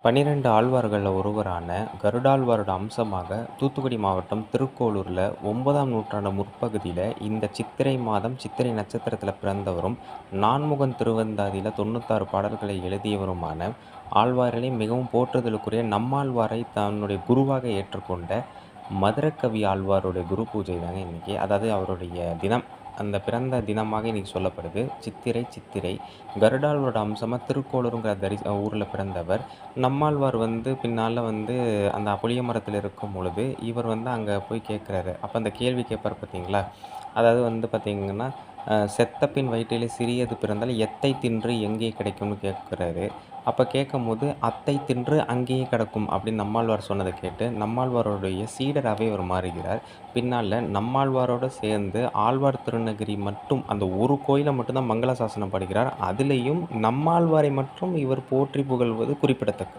12 ஆழ்வார்களில் ஒருவரான கருடாழ்வாரோட அம்சமாக தூத்துக்குடி மாவட்டம் திருக்கோளூரில் 9ஆம் நூற்றாண்டு முற்பகுதியில் இந்த சித்திரை மாதம் சித்திரை நட்சத்திரத்தில் பிறந்தவரும் நான்முகன் திருவந்தாதியில் 96 பாடல்களை எழுதியவருமான ஆழ்வாரிலே மிகவும் போற்றுதலுக்குரிய நம்மாழ்வாரை தன்னுடைய குருவாக ஏற்றுக்கொண்ட மதுரகவி ஆழ்வாருடைய குரு பூஜை தாங்க இன்றைக்கி. அதாவது அவருடைய தினம், அந்த பிறந்த தினமாக இன்றைக்கி சொல்லப்படுது. சித்திரை கருடாழ்வாரோட அம்சமாக திருக்கோளூருங்கிற ஊரில் பிறந்தவர். நம்மாழ்வார் பின்னால் அந்த புளிய மரத்தில் இருக்கும் பொழுது இவர் அங்கே போய் கேட்குறாரு. அப்போ அந்த கேள்வி கேட்பார் பார்த்தீங்களா? அதாவது பார்த்தீங்கன்னா, செத்த பின் வயிற்றிலே சிறியது பிறந்தால் எத்தை தின்று எங்கே கிடைக்கும்னு கேட்குறாரு. அப்போ கேட்கும்போது அத்தை தின்று அங்கேயே கிடக்கும் அப்படின்னு நம்மாழ்வார் சொன்னதை கேட்டு நம்மாழ்வாருடைய சீடராகவே அவர் மாறுகிறார். பின்னால் நம்மாழ்வாரோடு சேர்ந்து ஆழ்வார் திருநகரி மட்டும் அந்த ஒரு கோயிலை மட்டும்தான் மங்கள சாசனம் பாடுகிறார். அதிலேயும் நம்மாழ்வாரை மட்டும் இவர் போற்றி புகழ்வது குறிப்பிடத்தக்கது.